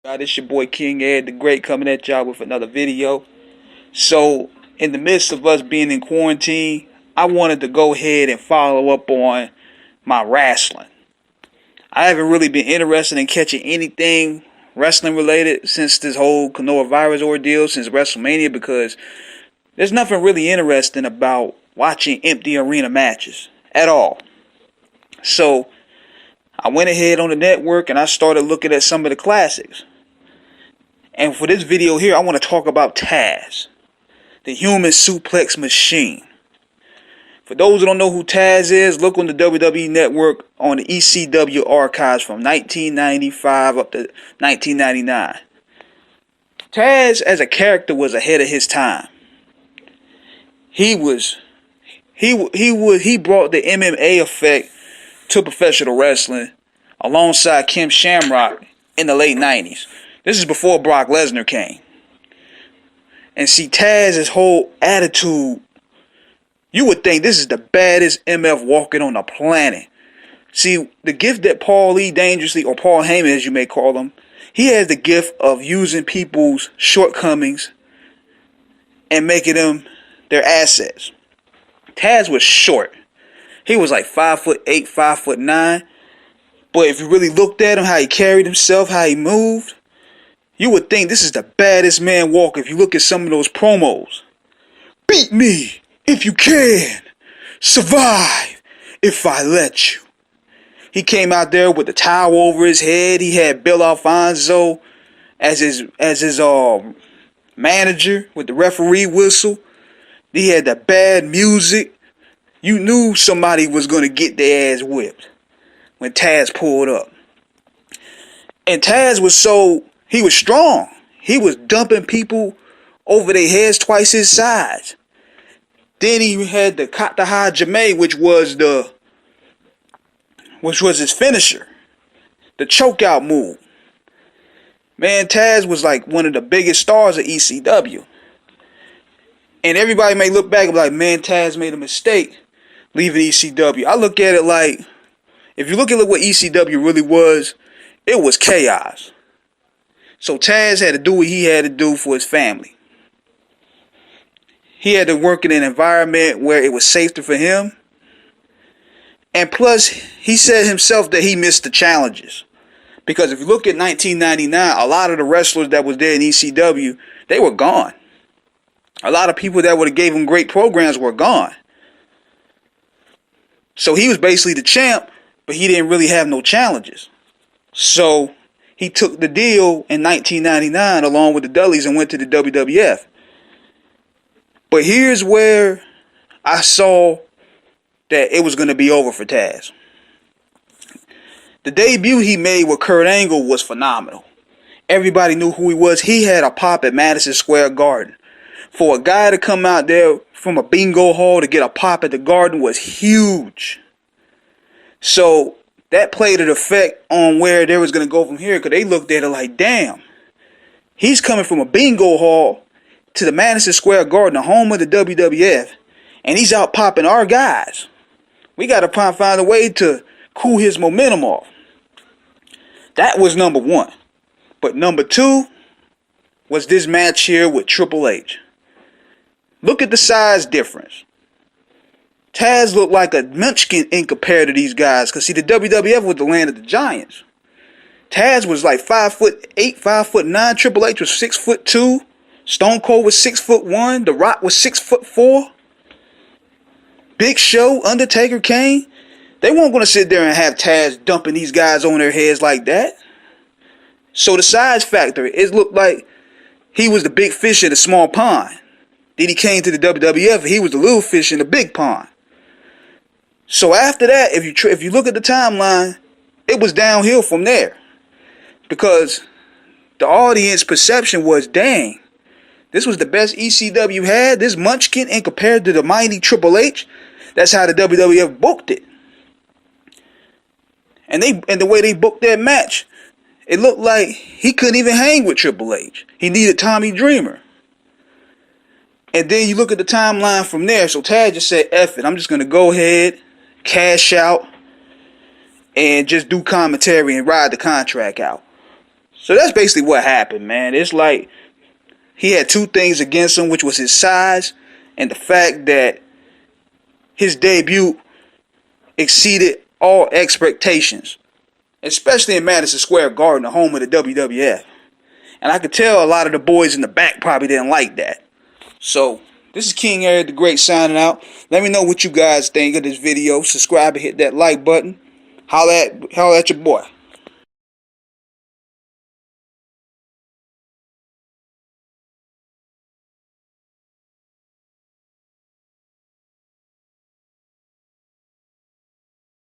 It's your boy King Ed the Great coming at y'all with another video. So, in the midst of us being in quarantine, I wanted to go ahead and follow up on my wrestling. I haven't really been interested in catching anything wrestling related since this whole coronavirus ordeal, since WrestleMania, because there's nothing really interesting about watching empty arena matches at all. So, I went ahead on the network and I started looking at some of the classics. And for this video here, I want to talk about Taz, the human suplex machine. For those who don't know who Taz is, look on the WWE network on the ECW archives from 1995 up to 1999. Taz as a character was ahead of his time. He brought the MMA effect to professional wrestling alongside Ken Shamrock in the late 90s. This is before Brock Lesnar came. And see, Taz's whole attitude, you would think this is the baddest MF walking on the planet. See, the gift that Paul E. Dangerously, or Paul Heyman as you may call him, he has the gift of using people's shortcomings and making them their assets. Taz was short. He was like 5'8", 5'9". But if you really looked at him, how he carried himself, how he moved, you would think this is the baddest man walking if you look at some of those promos. Beat me if you can. Survive if I let you. He came out there with the towel over his head. He had Bill Alfonso as his manager with the referee whistle. He had the bad music. You knew somebody was going to get their ass whipped when Taz pulled up. And Taz he was strong. He was dumping people over their heads twice his size. Then he had the Kataha Jame, which was his finisher. The chokeout move. Man, Taz was like one of the biggest stars of ECW. And everybody may look back and be like, man, Taz made a mistake leaving ECW. I look at it like, if you look at what ECW really was, it was chaos. So Taz had to do what he had to do for his family. He had to work in an environment where it was safer for him. And plus, he said himself that he missed the challenges. Because if you look at 1999, a lot of the wrestlers that was there in ECW, they were gone. A lot of people that would have gave him great programs were gone. So he was basically the champ, but he didn't really have no challenges. So he took the deal in 1999 along with the Dudleys and went to the WWF. But here's where I saw that it was going to be over for Taz. The debut he made with Kurt Angle was phenomenal. Everybody knew who he was. He had a pop at Madison Square Garden. For a guy to come out there from a bingo hall to get a pop at the Garden was huge. So that played an effect on where they was going to go from here, because they looked at it like, damn, he's coming from a bingo hall to the Madison Square Garden, the home of the WWF, and he's out popping our guys. We got to find a way to cool his momentum off. That was number one. But number two was this match here with Triple H. Look at the size difference. Taz looked like a munchkin in compared to these guys. Because see, the WWF was the land of the giants. Taz was like 5'8", 5'9". Triple H was 6'2". Stone Cold was 6'1". The Rock was 6'4". Big Show, Undertaker, Kane. They weren't going to sit there and have Taz dumping these guys on their heads like that. So the size factor, it looked like he was the big fish in the small pond. Then he came to the WWF and he was the little fish in the big pond. So after that, if you look at the timeline, it was downhill from there. Because the audience perception was, dang, this was the best ECW had, this munchkin, and compared to the mighty Triple H, that's how the WWF booked it. And the way they booked that match, it looked like he couldn't even hang with Triple H. He needed Tommy Dreamer. And then you look at the timeline from there. So Taz just said, F it, I'm just going to go ahead, cash out, and just do commentary and ride the contract out. So that's basically what happened, man. It's like he had two things against him, which was his size and the fact that his debut exceeded all expectations, especially in Madison Square Garden, the home of the WWF. And I could tell a lot of the boys in the back probably didn't like that. So, this is King Eric the Great signing out. Let me know what you guys think of this video. Subscribe and hit that like button. Holla at your boy.